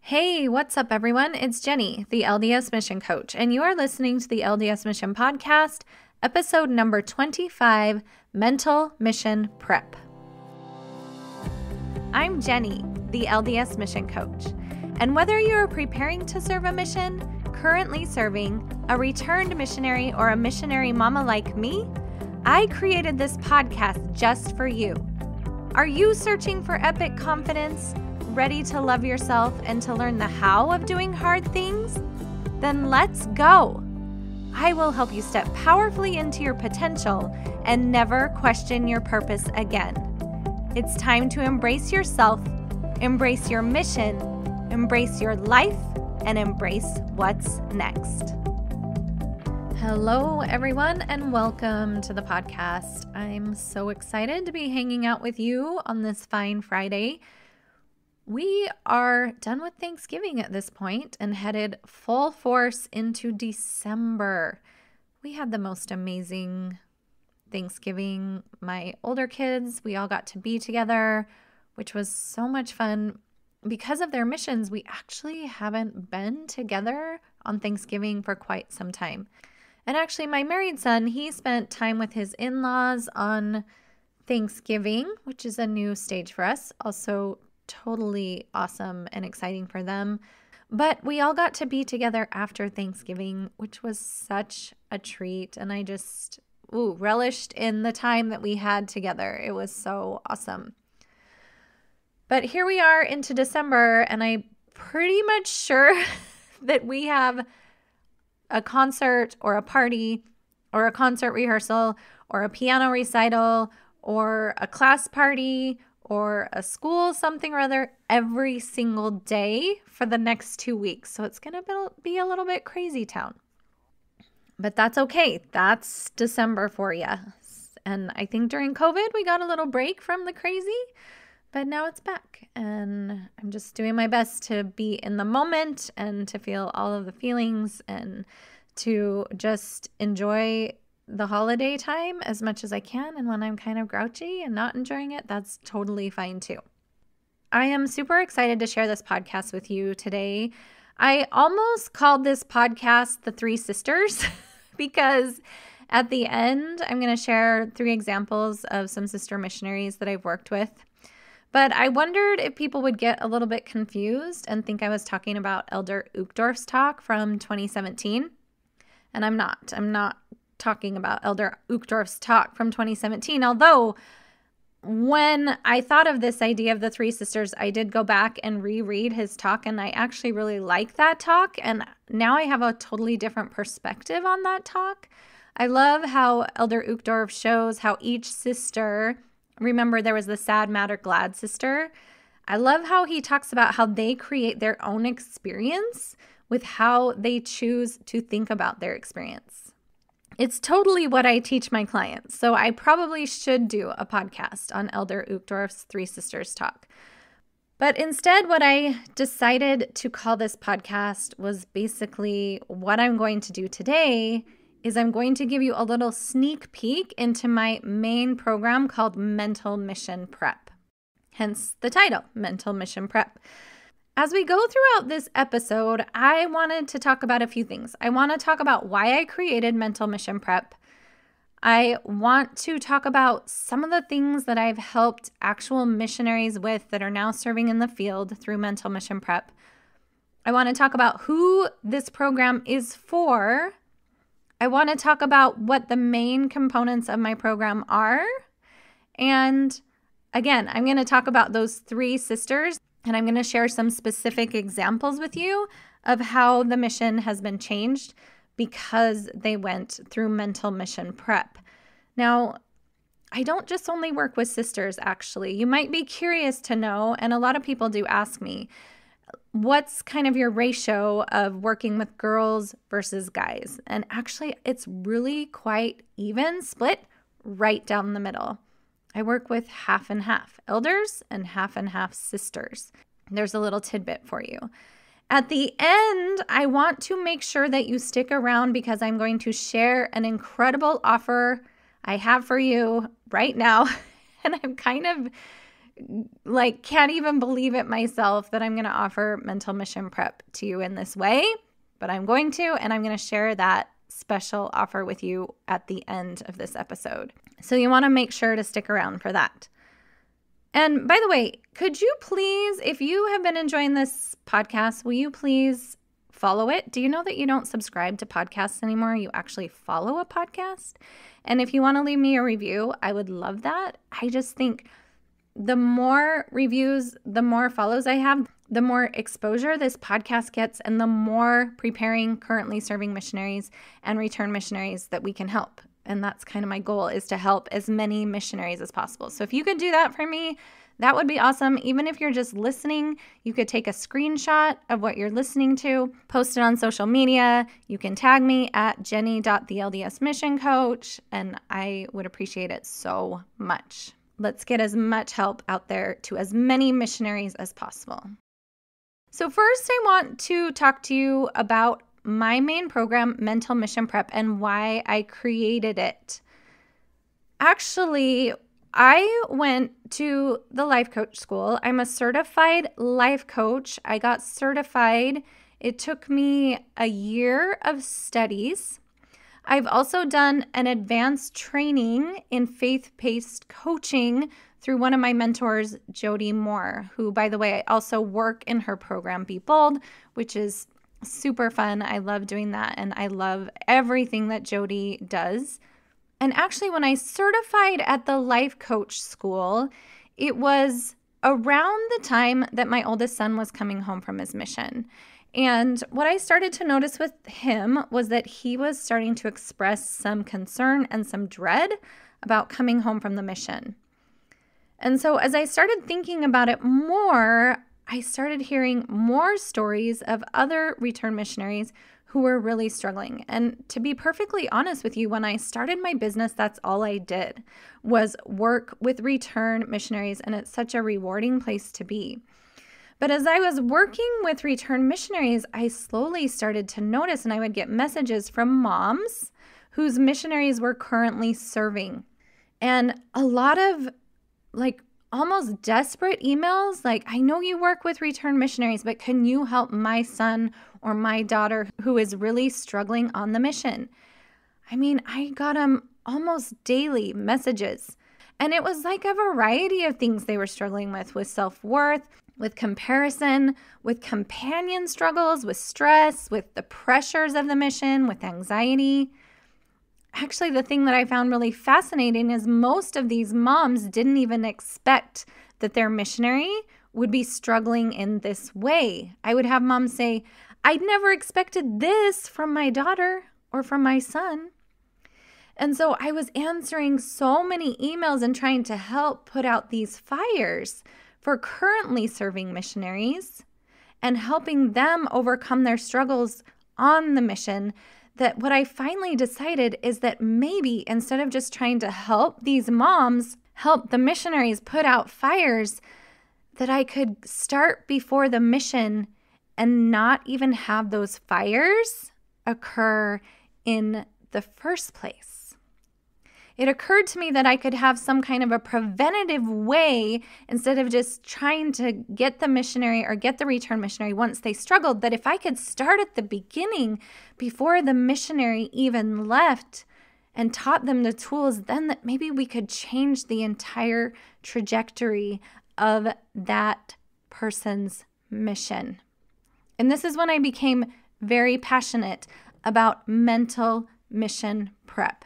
Hey, what's up, everyone? It's Jenny, the LDS Mission Coach, and you are listening to the LDS Mission Podcast, episode number 25, Mental Mission Prep. I'm Jenny, the LDS Mission Coach, and whether you're preparing to serve a mission, currently serving, a returned missionary, or a missionary mama like me, I created this podcast just for you. Are you searching for epic confidence? Ready to love yourself and to learn the how of doing hard things? Then let's go. I will help you step powerfully into your potential and never question your purpose again. It's time to embrace yourself, embrace your mission, embrace your life, and embrace what's next. Hello, everyone, and welcome to the podcast. I'm so excited to be hanging out with you on this fine Friday. We are done with Thanksgiving at this point and headed full force into December. We had the most amazing Thanksgiving. My older kids, we all got to be together, which was so much fun. Because of their missions, we actually haven't been together on Thanksgiving for quite some time. And actually, my married son, he spent time with his in-laws on Thanksgiving, which is a new stage for us. Also, totally awesome and exciting for them. But we all got to be together after Thanksgiving, which was such a treat. And I just relished in the time that we had together. It was so awesome. But here we are into December, and I'm pretty much sure that we have a concert or a party or a concert rehearsal or a piano recital or a class party or a school something or other every single day for the next 2 weeks. So it's going to be a little bit crazy town. But that's okay. That's December for you. And I think during COVID, we got a little break from the crazy, but now it's back. And I'm just doing my best to be in the moment and to feel all of the feelings and to just enjoy the holiday time as much as I can. And when I'm kind of grouchy and not enjoying it, that's totally fine too. I am super excited to share this podcast with you today. I almost called this podcast The Three Sisters because at the end, I'm going to share 3 examples of some sister missionaries that I've worked with. But I wondered if people would get a little bit confused and think I was talking about Elder Uchtdorf's talk from 2017. And I'm not talking about Elder Uchtdorf's talk from 2017, although when I thought of this idea of the 3 sisters, I did go back and reread his talk, and I actually really like that talk, and now I have a totally different perspective on that talk. I love how Elder Uchtdorf shows how each sister, remember there was the sad, mad, or glad sister. I love how he talks about how they create their own experience with how they choose to think about their experience. It's totally what I teach my clients, so I probably should do a podcast on Elder Uchtdorf's 3 Sisters talk. But instead, what I decided to call this podcast was basically what I'm going to do today is I'm going to give you a little sneak peek into my main program called Mental Mission Prep. Hence the title, Mental Mission Prep. As we go throughout this episode, I wanted to talk about a few things. I want to talk about why I created Mental Mission Prep. I want to talk about some of the things that I've helped actual missionaries with that are now serving in the field through Mental Mission Prep. I want to talk about who this program is for. I want to talk about what the main components of my program are. And again, I'm going to talk about those 3 sisters. And I'm going to share some specific examples with you of how the mission has been changed because they went through Mental Mission Prep. Now, I don't just only work with sisters, actually. You might be curious to know, and a lot of people do ask me, what's kind of your ratio of working with girls versus guys? And actually, it's really quite even split right down the middle. I work with half and half elders and half sisters. There's a little tidbit for you. At the end, I want to make sure that you stick around because I'm going to share an incredible offer I have for you right now. And I'm kind of like can't even believe it myself that I'm going to offer mental mission prep to you in this way, but I'm going to, and I'm going to share that special offer with you at the end of this episode. So you want to make sure to stick around for that. And by the way, could you please, if you have been enjoying this podcast, will you please follow it? Do you know that you don't subscribe to podcasts anymore? You actually follow a podcast. And if you want to leave me a review, I would love that. I just think the more reviews, the more follows I have, the more exposure this podcast gets, and the more preparing, currently serving missionaries and return missionaries that we can help. And that's kind of my goal, is to help as many missionaries as possible. So if you could do that for me, that would be awesome. Even if you're just listening, you could take a screenshot of what you're listening to, post it on social media. You can tag me at jenny.theldsmissioncoach, and I would appreciate it so much. Let's get as much help out there to as many missionaries as possible. So first, I want to talk to you about my main program, Mental Mission Prep, and why I created it. Actually, I went to the life coach school. I'm a certified life coach. I got certified. It took me a year of studies. I've also done an advanced training in faith-based coaching through one of my mentors, Jody Moore, who, by the way, I also work in her program, Be Bold, which is super fun. I love doing that, and I love everything that Jody does. And actually, when I certified at the life coach school, it was around the time that my oldest son was coming home from his mission. And what I started to notice with him was that he was starting to express some concern and some dread about coming home from the mission. And so as I started thinking about it more, I started hearing more stories of other return missionaries who were really struggling. And to be perfectly honest with you, when I started my business, that's all I did was work with return missionaries, and it's such a rewarding place to be. But as I was working with return missionaries, I slowly started to notice, and I would get messages from moms whose missionaries were currently serving. And a lot of almost desperate emails, like, I know you work with return missionaries, but can you help my son or my daughter who is really struggling on the mission? I mean, I got them almost daily messages. And it was like a variety of things they were struggling with self-worth, with comparison, with companion struggles, with stress, with the pressures of the mission, with anxiety. Actually, the thing that I found really fascinating is most of these moms didn't even expect that their missionary would be struggling in this way. I would have moms say, I'd never expected this from my daughter or from my son. And so I was answering so many emails and trying to help put out these fires for currently serving missionaries and helping them overcome their struggles on the mission, that what I finally decided is that maybe instead of just trying to help these moms, help the missionaries put out fires, that I could start before the mission and not even have those fires occur in the first place. It occurred to me that I could have some kind of a preventative way, instead of just trying to get the missionary or get the return missionary once they struggled, that if I could start at the beginning before the missionary even left and taught them the tools, then that maybe we could change the entire trajectory of that person's mission. And this is when I became very passionate about mental mission prep.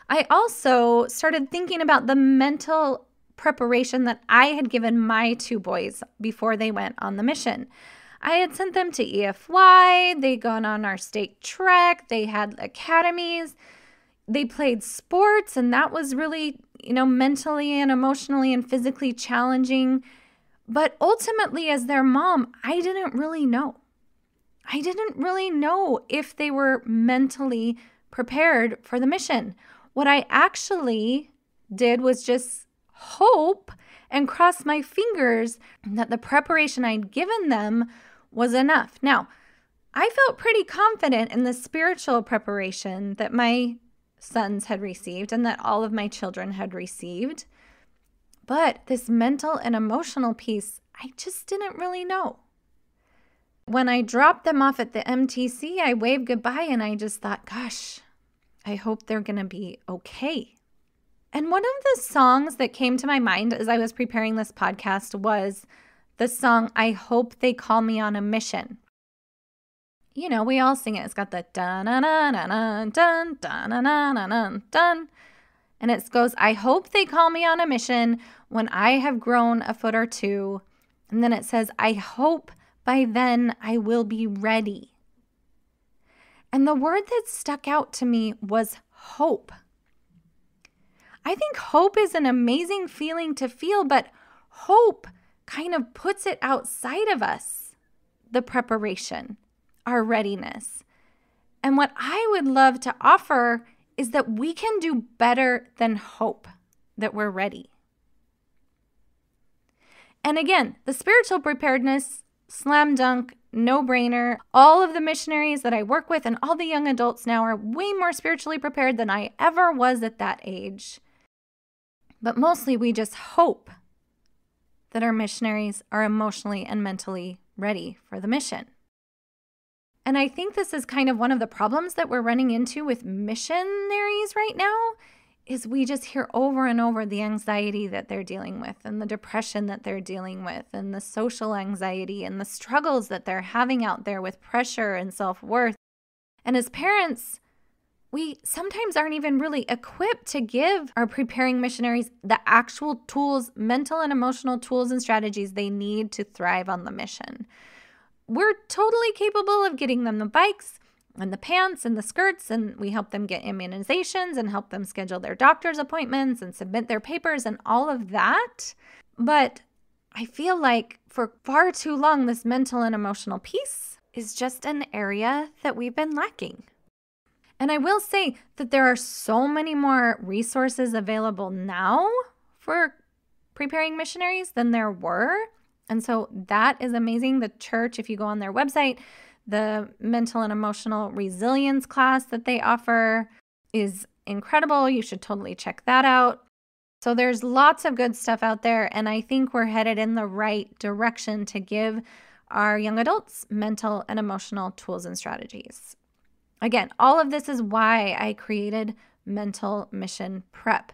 I also started thinking about the mental preparation that I had given my two boys before they went on the mission. I had sent them to EFY, they'd gone on our state trek, they had academies, they played sports, and that was really, mentally and emotionally and physically challenging. But ultimately, as their mom, I didn't really know. I didn't really know if they were mentally prepared for the mission. What I actually did was just hope and cross my fingers that the preparation I'd given them was enough. Now, I felt pretty confident in the spiritual preparation that my sons had received and that all of my children had received. But this mental and emotional piece, I just didn't really know. When I dropped them off at the MTC, I waved goodbye and I just thought, gosh, I hope they're going to be okay. And one of the songs that came to my mind as I was preparing this podcast was the song, I Hope They Call Me on a Mission. You know, we all sing it. It's got the dun-na-na-na-na, dun, dun-na-na-na-na, dun. And it goes, I hope they call me on a mission when I have grown a foot or two. And then it says, I hope by then I will be ready. And the word that stuck out to me was hope. I think hope is an amazing feeling to feel, but hope kind of puts it outside of us, the preparation, our readiness. And what I would love to offer is that we can do better than hope that we're ready. And again, the spiritual preparedness, slam dunk, no-brainer. All of the missionaries that I work with and all the young adults now are way more spiritually prepared than I ever was at that age. But mostly we just hope that our missionaries are emotionally and mentally ready for the mission. And I think this is kind of one of the problems that we're running into with missionaries right now is we just hear over and over the anxiety that they're dealing with and the depression that they're dealing with and the social anxiety and the struggles that they're having out there with pressure and self-worth. And as parents, we sometimes aren't even really equipped to give our preparing missionaries the actual tools, mental and emotional tools and strategies they need to thrive on the mission. We're totally capable of getting them the bikes and the pants and the skirts, and we help them get immunizations and help them schedule their doctor's appointments and submit their papers and all of that. But I feel like for far too long, this mental and emotional piece is just an area that we've been lacking. And I will say that there are so many more resources available now for preparing missionaries than there were. And so that is amazing. The church, if you go on their website, the mental and emotional resilience class that they offer is incredible. You should totally check that out. So there's lots of good stuff out there. And I think we're headed in the right direction to give our young adults mental and emotional tools and strategies. Again, all of this is why I created Mental Mission Prep.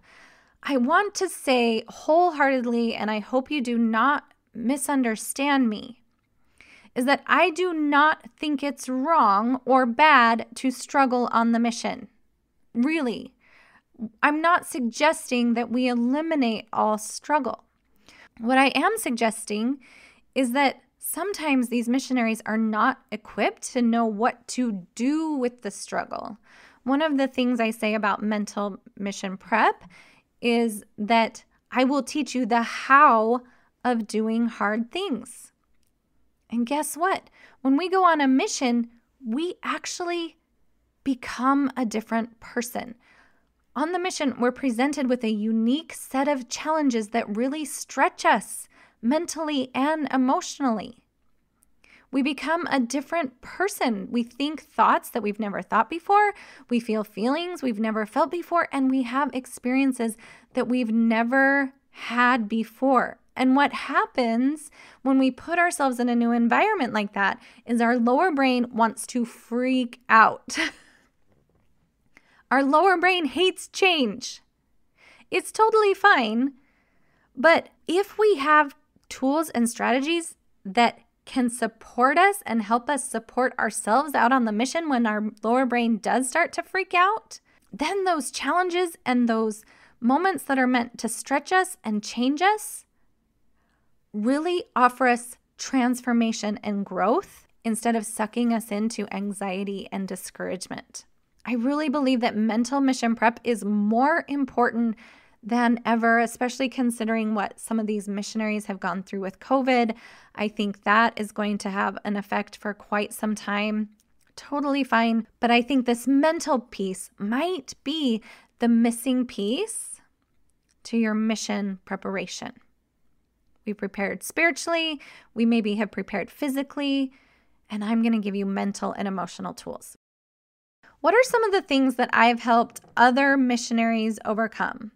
I want to say wholeheartedly, and I hope you do not misunderstand me, is that I do not think it's wrong or bad to struggle on the mission. Really. I'm not suggesting that we eliminate all struggle. What I am suggesting is that sometimes these missionaries are not equipped to know what to do with the struggle. One of the things I say about Mental Mission Prep is that I will teach you the how of doing hard things. And guess what? When we go on a mission, we actually become a different person. On the mission, we're presented with a unique set of challenges that really stretch us mentally and emotionally. We become a different person. We think thoughts that we've never thought before. We feel feelings we've never felt before, and we have experiences that we've never had before. And what happens when we put ourselves in a new environment like that is our lower brain wants to freak out. Our lower brain hates change. It's totally fine. But if we have tools and strategies that can support us and help us support ourselves out on the mission when our lower brain does start to freak out, then those challenges and those moments that are meant to stretch us and change us really offer us transformation and growth instead of sucking us into anxiety and discouragement. I really believe that mental mission prep is more important than ever, especially considering what some of these missionaries have gone through with COVID. I think that is going to have an effect for quite some time. Totally fine. But I think this mental piece might be the missing piece to your mission preparation. We prepared spiritually, we maybe have prepared physically, and I'm going to give you mental and emotional tools. What are some of the things that I've helped other missionaries overcome?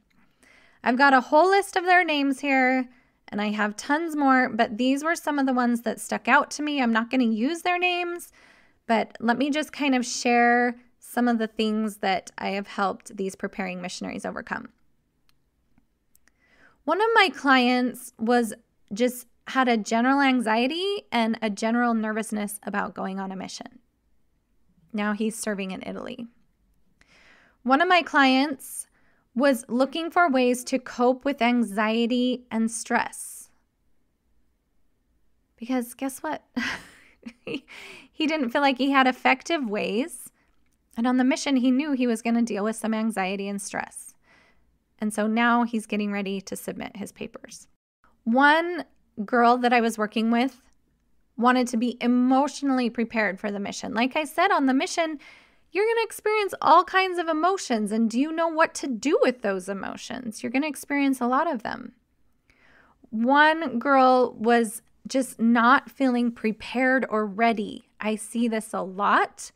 I've got a whole list of their names here, and I have tons more, but these were some of the ones that stuck out to me. I'm not going to use their names, but let me just kind of share some of the things that I have helped these preparing missionaries overcome. One of my clients had a general anxiety and a general nervousness about going on a mission. Now he's serving in Italy. One of my clients was looking for ways to cope with anxiety and stress. Because guess what? He didn't feel like he had effective ways. And on the mission, he knew he was going to deal with some anxiety and stress. And so now he's getting ready to submit his papers. One girl that I was working with wanted to be emotionally prepared for the mission. Like I said, on the mission, you're going to experience all kinds of emotions. And do you know what to do with those emotions? You're going to experience a lot of them. One girl was just not feeling prepared or ready. I see this a lot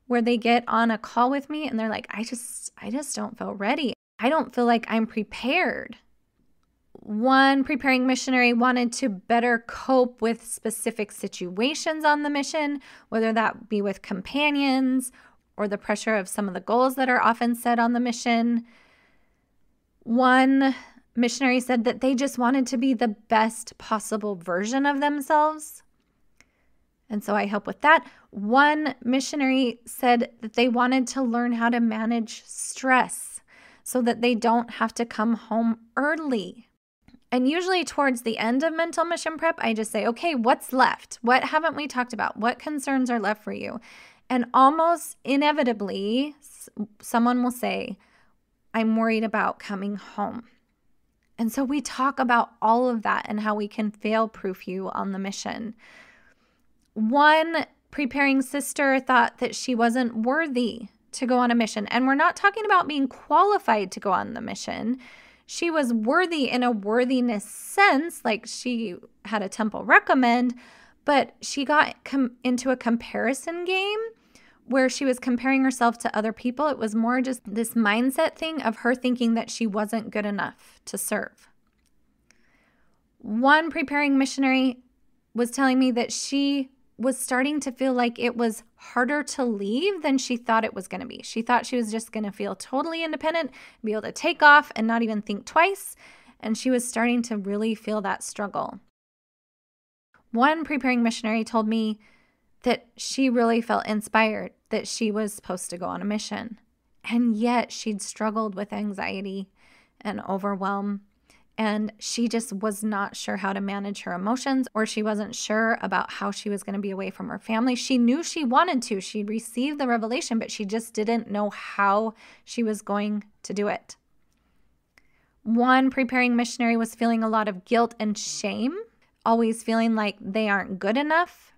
where they get on a call with me and they're like, I just don't feel ready. I don't feel like I'm prepared. One preparing missionary wanted to better cope with specific situations on the mission, whether that be with companions or the pressure of some of the goals that are often set on the mission. One missionary said that they just wanted to be the best possible version of themselves. And so I help with that. One missionary said that they wanted to learn how to manage stress so that they don't have to come home early. And usually towards the end of mental mission prep, I just say, okay, what's left? What haven't we talked about? What concerns are left for you? And almost inevitably, someone will say, I'm worried about coming home. And so we talk about all of that and how we can fail-proof you on the mission. One preparing sister thought that she wasn't worthy to go on a mission. And we're not talking about being qualified to go on the mission. She was worthy in a worthiness sense, like she had a temple recommend, but she got into a comparison game where she was comparing herself to other people. It was more just this mindset thing of her thinking that she wasn't good enough to serve. One preparing missionary was telling me that she was starting to feel like it was harder to leave than she thought it was going to be. She thought she was just going to feel totally independent, be able to take off and not even think twice. And she was starting to really feel that struggle. One preparing missionary told me that she really felt inspired that she was supposed to go on a mission. And yet she'd struggled with anxiety and overwhelm. And she just was not sure how to manage her emotions, or she wasn't sure about how she was going to be away from her family. She knew she wanted to. She'd received the revelation, but she just didn't know how she was going to do it. One preparing missionary was feeling a lot of guilt and shame, always feeling like they aren't good enough.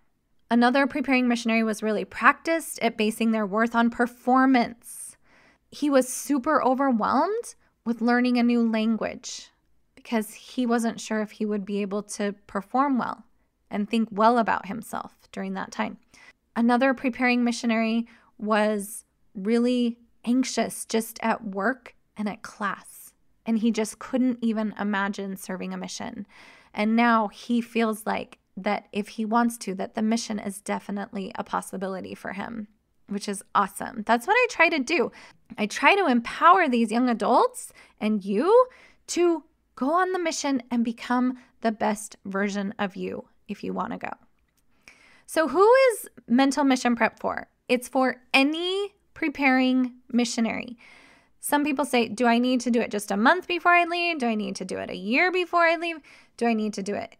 Another preparing missionary was really practiced at basing their worth on performance. He was super overwhelmed with learning a new language, because he wasn't sure if he would be able to perform well and think well about himself during that time. Another preparing missionary was really anxious just at work and at class, and he just couldn't even imagine serving a mission. And now he feels like that if he wants to, that the mission is definitely a possibility for him, which is awesome. That's what I try to do. I try to empower these young adults and you to go on the mission and become the best version of you if you want to go. So who is mental mission prep for? It's for any preparing missionary. Some people say, do I need to do it just a month before I leave? Do I need to do it a year before I leave? Do I need to do it?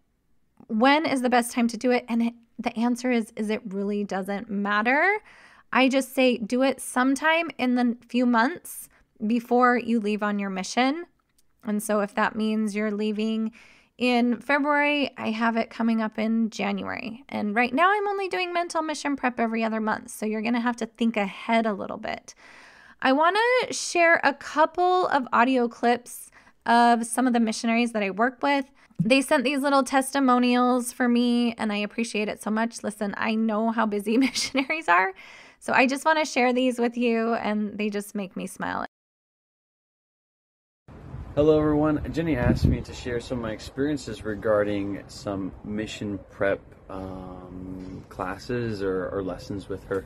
When is the best time to do it? And the answer is it really doesn't matter. I just say do it sometime in the few months before you leave on your mission. And so if that means you're leaving in February, I have it coming up in January. And right now I'm only doing mental mission prep every other month. So you're going to have to think ahead a little bit. I want to share a couple of audio clips of some of the missionaries that I work with. They sent these little testimonials for me, and I appreciate it so much. Listen, I know how busy missionaries are. So I just want to share these with you, and they just make me smile. Hello everyone. Jenny asked me to share some of my experiences regarding some mission prep classes or lessons with her.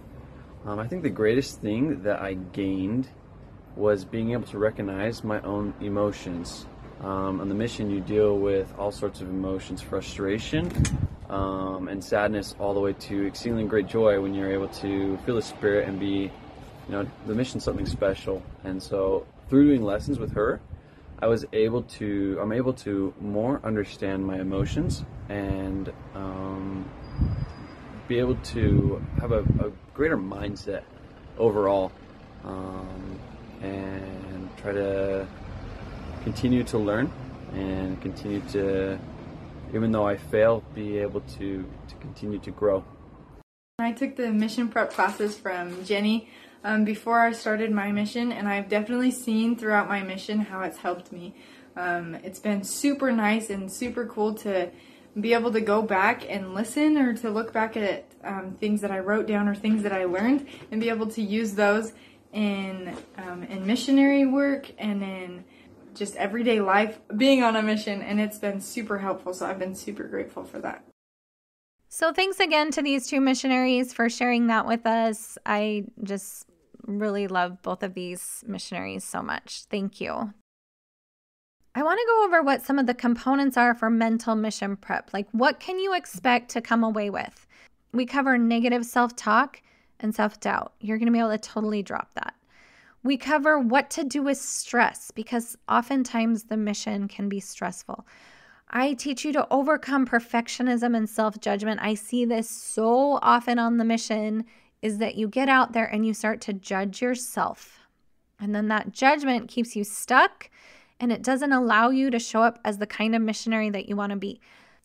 I think the greatest thing that I gained was being able to recognize my own emotions. On the mission, you deal with all sorts of emotions, frustration and sadness, all the way to exceedingly great joy when you're able to feel the Spirit and be, the mission's something special. And so through doing lessons with her, I'm able to more understand my emotions and be able to have a greater mindset overall, and try to continue to learn and continue to, even though I fail, be able to continue to grow. I took the mission prep classes from Jenny before I started my mission, and I've definitely seen throughout my mission how it's helped me. It's been super nice and super cool to be able to go back and listen, or to look back at things that I wrote down or things that I learned, and be able to use those in missionary work and in just everyday life being on a mission, and it's been super helpful, so I've been super grateful for that. So thanks again to these two missionaries for sharing that with us. I just really love both of these missionaries so much. Thank you. I want to go over what some of the components are for mental mission prep. Like, what can you expect to come away with? We cover negative self-talk and self-doubt. You're going to be able to totally drop that. We cover what to do with stress, because oftentimes the mission can be stressful. I teach you to overcome perfectionism and self-judgment. I see this so often on the mission, is that you get out there and you start to judge yourself. And then that judgment keeps you stuck, and it doesn't allow you to show up as the kind of missionary that you want to be.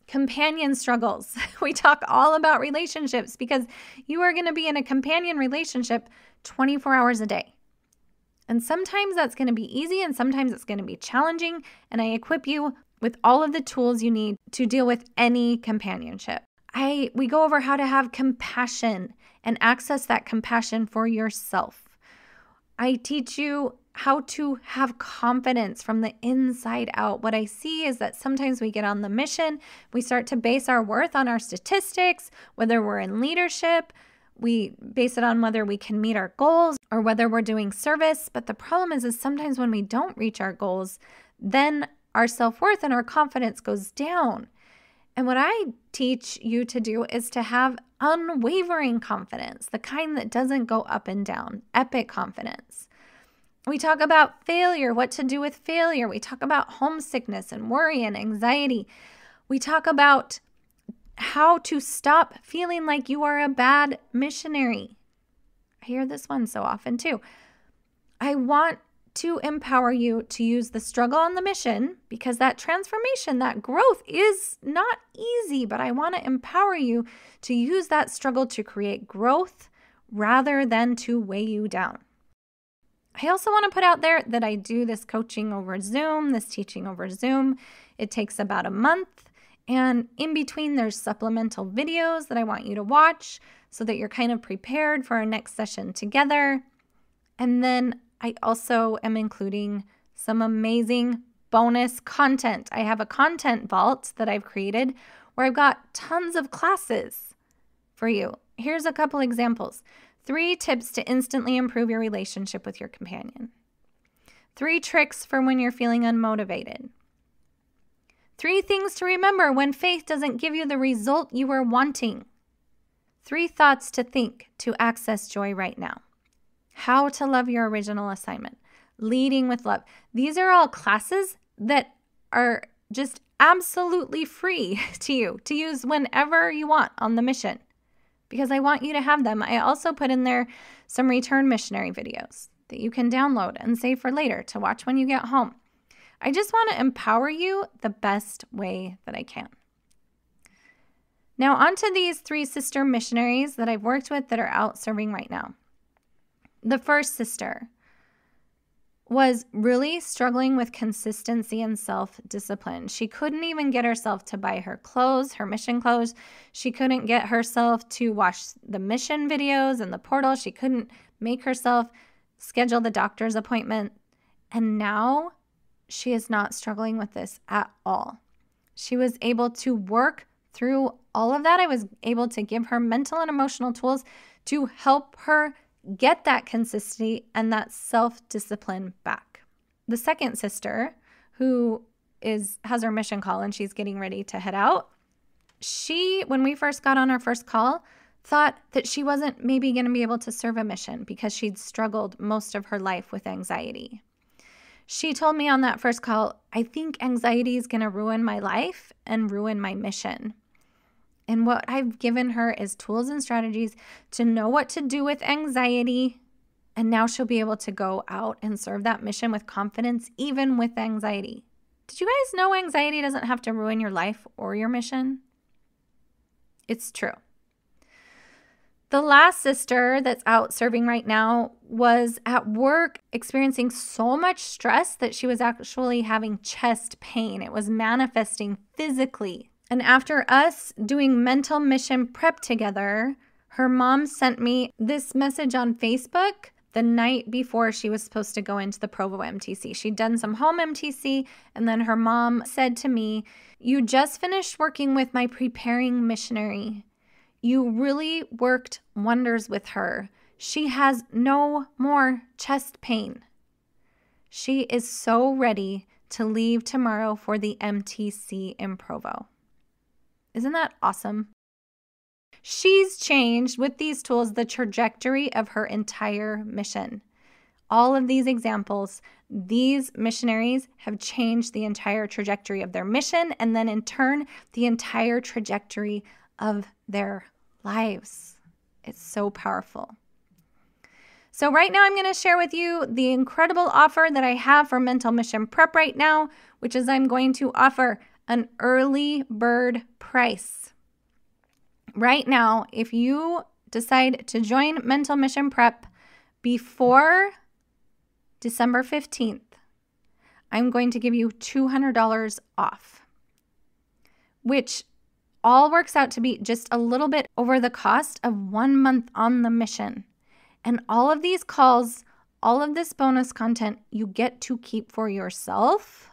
Companion struggles. We talk all about relationships, because you are going to be in a companion relationship 24 hours a day. And sometimes that's going to be easy, and sometimes it's going to be challenging. And I equip you with all of the tools you need to deal with any companionship. We go over how to have compassion and access that compassion for yourself. I teach you how to have confidence from the inside out. What I see is that sometimes we get on the mission, we start to base our worth on our statistics, whether we're in leadership, we base it on whether we can meet our goals or whether we're doing service. But the problem is sometimes when we don't reach our goals, then our self-worth and our confidence goes down. And what I teach you to do is to have unwavering confidence, the kind that doesn't go up and down, epic confidence. We talk about failure, what to do with failure. We talk about homesickness and worry and anxiety. We talk about how to stop feeling like you are a bad missionary. I hear this one so often too. I want to empower you to use the struggle on the mission, because that transformation, that growth is not easy, but I want to empower you to use that struggle to create growth rather than to weigh you down. I also want to put out there that I do this coaching over Zoom, this teaching over Zoom. It takes about a month, and in between there's supplemental videos that I want you to watch so that you're kind of prepared for our next session together. And then I also am including some amazing bonus content. I have a content vault that I've created where I've got tons of classes for you. Here's a couple examples. 3 tips to instantly improve your relationship with your companion. 3 tricks for when you're feeling unmotivated. 3 things to remember when faith doesn't give you the result you are wanting. 3 thoughts to think to access joy right now. How to love your original assignment. Leading with love. These are all classes that are just absolutely free to you to use whenever you want on the mission, because I want you to have them. I also put in there some return missionary videos that you can download and save for later to watch when you get home. I just want to empower you the best way that I can. Now, on to these 3 sister missionaries that I've worked with that are out serving right now. The first sister was really struggling with consistency and self-discipline. She couldn't even get herself to buy her clothes, her mission clothes. She couldn't get herself to watch the mission videos in the portal. She couldn't make herself schedule the doctor's appointment. And now she is not struggling with this at all. She was able to work through all of that. I was able to give her mental and emotional tools to help her get that consistency and that self-discipline back. The second sister, who has her mission call and she's getting ready to head out, she, when we first got on our first call, thought that she wasn't maybe going to be able to serve a mission because she'd struggled most of her life with anxiety. She told me on that first call, I think anxiety is going to ruin my life and ruin my mission. And what I've given her is tools and strategies to know what to do with anxiety. And now she'll be able to go out and serve that mission with confidence, even with anxiety. Did you guys know anxiety doesn't have to ruin your life or your mission? It's true. The last sister that's out serving right now was at work experiencing so much stress that she was actually having chest pain. It was manifesting physically. And after us doing mental mission prep together, her mom sent me this message on Facebook the night before she was supposed to go into the Provo MTC. She'd done some home MTC, and then her mom said to me, "You just finished working with my preparing missionary. You really worked wonders with her. She has no more chest pain. She is so ready to leave tomorrow for the MTC in Provo." Isn't that awesome? She's changed with these tools the trajectory of her entire mission. All of these examples, these missionaries have changed the entire trajectory of their mission and then in turn, the entire trajectory of their lives. It's so powerful. So right now I'm going to share with you the incredible offer that I have for Mental Mission Prep right now, which is I'm going to offer an early bird price. Right now, if you decide to join Mental Mission Prep before December 15th, I'm going to give you $200 off, which all works out to be just a little bit over the cost of 1 month on the mission. And all of these calls, all of this bonus content, you get to keep for yourself,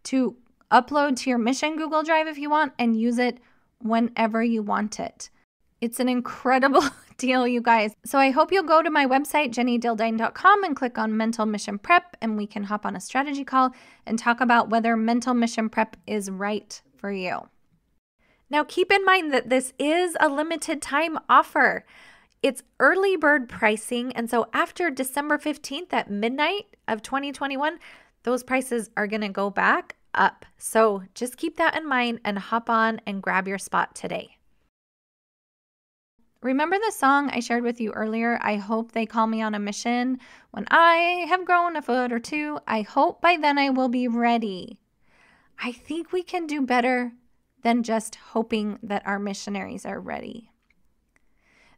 to upload to your mission Google Drive if you want, and use it whenever you want it. It's an incredible deal, you guys. So I hope you'll go to my website, jennydildine.com, and click on Mental Mission Prep, and we can hop on a strategy call and talk about whether Mental Mission Prep is right for you. Now, keep in mind that this is a limited time offer. It's early bird pricing, and so after December 15th at midnight of 2021, those prices are going to go back up. So just keep that in mind and hop on and grab your spot today. Remember the song I shared with you earlier? I hope they call me on a mission. When I have grown a foot or two, I hope by then I will be ready. I think we can do better than just hoping that our missionaries are ready.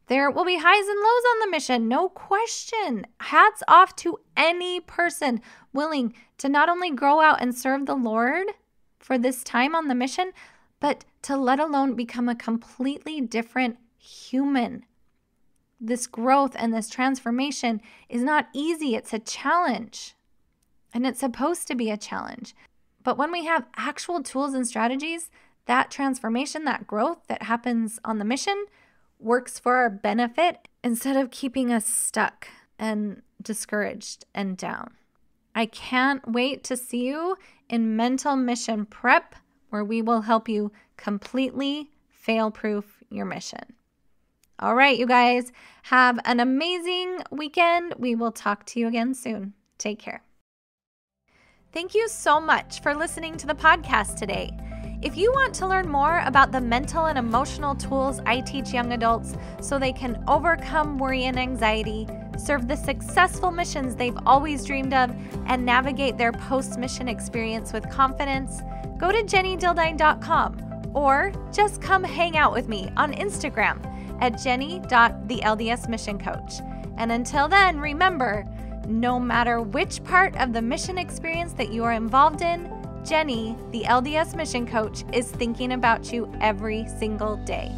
There will be highs and lows on the mission, no question. Hats off to any person willing to not only grow out and serve the Lord for this time on the mission, but to let alone become a completely different human. This growth and this transformation is not easy. It's a challenge, and it's supposed to be a challenge. But when we have actual tools and strategies, that transformation, that growth that happens on the mission works for our benefit instead of keeping us stuck and discouraged and down. I can't wait to see you in Mental Mission Prep, where we will help you completely fail-proof your mission. All right, you guys, have an amazing weekend. We will talk to you again soon. Take care. Thank you so much for listening to the podcast today. If you want to learn more about the mental and emotional tools I teach young adults so they can overcome worry and anxiety, serve the successful missions they've always dreamed of, and navigate their post-mission experience with confidence, go to jennydildine.com or just come hang out with me on Instagram at jenny.theldsmissioncoach. And until then, remember, no matter which part of the mission experience that you are involved in, Jenny, the LDS Mission Coach, is thinking about you every single day.